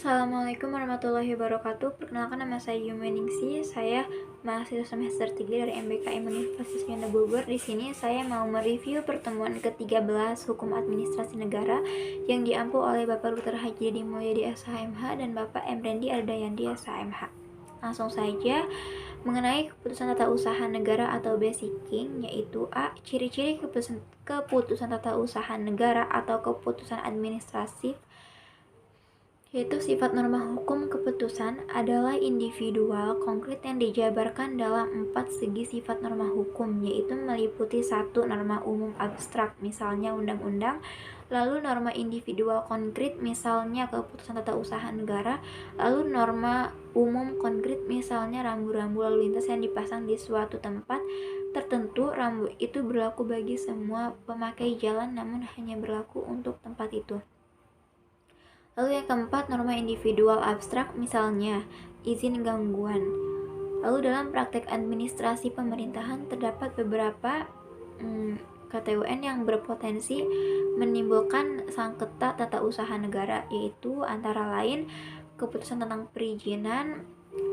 Assalamualaikum warahmatullahi wabarakatuh. Perkenalkan, nama saya Yumeningsi. Saya mahasiswa semester 3 dari MBKM Universitas Juanda Bogor. Di sini saya mau mereview pertemuan ke-13 Hukum Administrasi Negara yang diampu oleh Bapak Dr. Haji Dedi Mulyadi SHMH dan Bapak Emrendi Ardayandi SHMH. Langsung saja mengenai keputusan tata usaha negara atau basicking, yaitu A. Ciri-ciri keputusan tata usaha negara atau keputusan administratif, yaitu sifat norma hukum keputusan adalah individual konkret yang dijabarkan dalam 4 segi sifat norma hukum, yaitu meliputi 1. Norma umum abstrak, misalnya undang-undang, lalu norma individual konkret, misalnya keputusan tata usaha negara, lalu norma umum konkret, misalnya rambu-rambu lalu lintas yang dipasang di suatu tempat tertentu. Rambu itu berlaku bagi semua pemakai jalan, namun hanya berlaku untuk tempat itu. Lalu yang keempat, norma individual abstrak, misalnya izin gangguan. Lalu dalam praktek administrasi pemerintahan terdapat beberapa KTUN yang berpotensi menimbulkan sengketa tata usaha negara, yaitu antara lain keputusan tentang perizinan.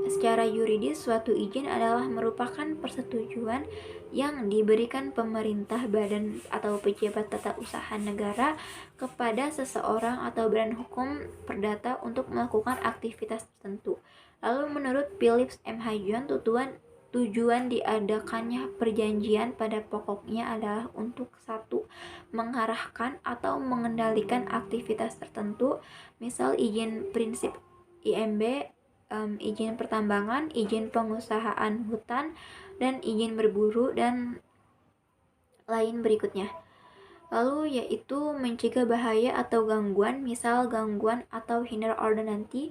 Secara yuridis, suatu izin adalah merupakan persetujuan yang diberikan pemerintah, badan atau pejabat tata usaha negara kepada seseorang atau badan hukum perdata untuk melakukan aktivitas tertentu. Lalu menurut Philips M. Hajon, tujuan diadakannya perjanjian pada pokoknya adalah untuk 1. Mengarahkan atau mengendalikan aktivitas tertentu, misal izin prinsip IMB, izin pertambangan, izin pengusahaan hutan, dan izin berburu, dan lain berikutnya. Lalu yaitu mencegah bahaya atau gangguan, misal gangguan atau hinder ordonansi,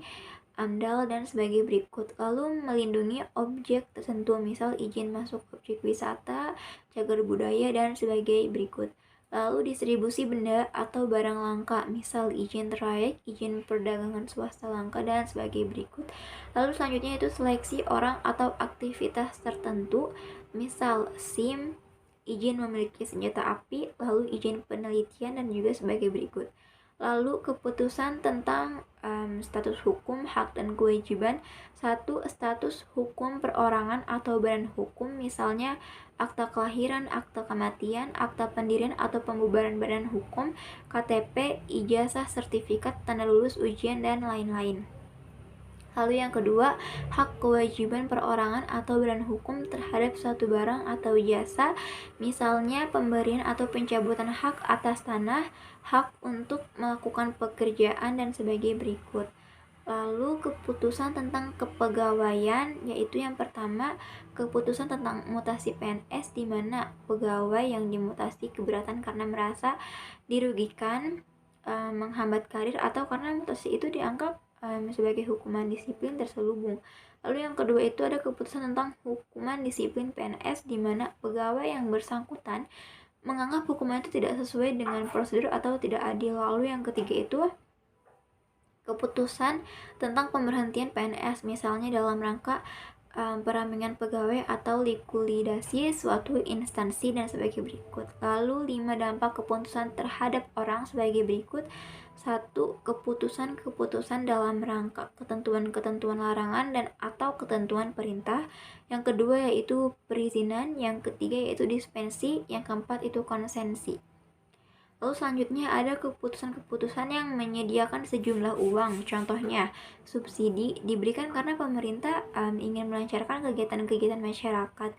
AMDAL, dan sebagai berikut. Lalu melindungi objek tertentu, misal izin masuk objek wisata, cagar budaya, dan sebagai berikut. Lalu distribusi benda atau barang langka, misal izin trayek, izin perdagangan swasta langka, dan sebagai berikut. Lalu selanjutnya itu seleksi orang atau aktivitas tertentu, misal SIM, izin memiliki senjata api, lalu izin penelitian, dan juga sebagai berikut. Lalu keputusan tentang status hukum, hak dan kewajiban. 1. Status hukum perorangan atau badan hukum, misalnya akta kelahiran, akta kematian, akta pendirian atau pembubaran badan hukum, KTP, ijazah, sertifikat, tanda lulus ujian, dan lain-lain. Lalu yang kedua, hak kewajiban perorangan atau badan hukum terhadap suatu barang atau jasa, misalnya pemberian atau pencabutan hak atas tanah, hak untuk melakukan pekerjaan, dan sebagai berikut. Lalu keputusan tentang kepegawaian, yaitu yang pertama, keputusan tentang mutasi PNS, di mana pegawai yang dimutasi keberatan karena merasa dirugikan, menghambat karir, atau karena mutasi itu dianggap sebagai hukuman disiplin terselubung. Lalu yang kedua itu ada keputusan tentang hukuman disiplin PNS, di mana pegawai yang bersangkutan menganggap hukuman itu tidak sesuai dengan prosedur atau tidak adil. Lalu yang ketiga itu keputusan tentang pemberhentian PNS, misalnya dalam rangka perampingan pegawai atau likuidasi suatu instansi, dan sebagai berikut. Lalu 5 dampak keputusan terhadap orang sebagai berikut. 1. Keputusan dalam rangka ketentuan-ketentuan larangan dan atau ketentuan perintah. Yang kedua yaitu perizinan. Yang ketiga yaitu dispensi. Yang keempat itu konsensi. Lalu selanjutnya ada keputusan-keputusan yang menyediakan sejumlah uang. Contohnya, subsidi diberikan karena pemerintah ingin melancarkan kegiatan-kegiatan masyarakat.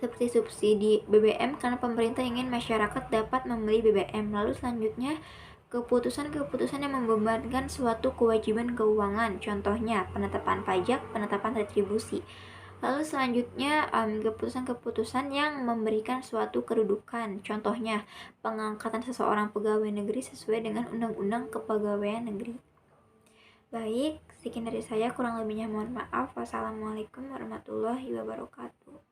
Seperti subsidi BBM karena pemerintah ingin masyarakat dapat membeli BBM. Lalu selanjutnya, keputusan-keputusan yang membebankan suatu kewajiban keuangan. Contohnya, penetapan pajak, penetapan retribusi. Lalu selanjutnya keputusan-keputusan yang memberikan suatu kedudukan. Contohnya, pengangkatan seseorang pegawai negeri sesuai dengan Undang-Undang Kepegawaian Negeri. Baik, sekian dari saya, kurang lebihnya mohon maaf. Wassalamualaikum warahmatullahi wabarakatuh.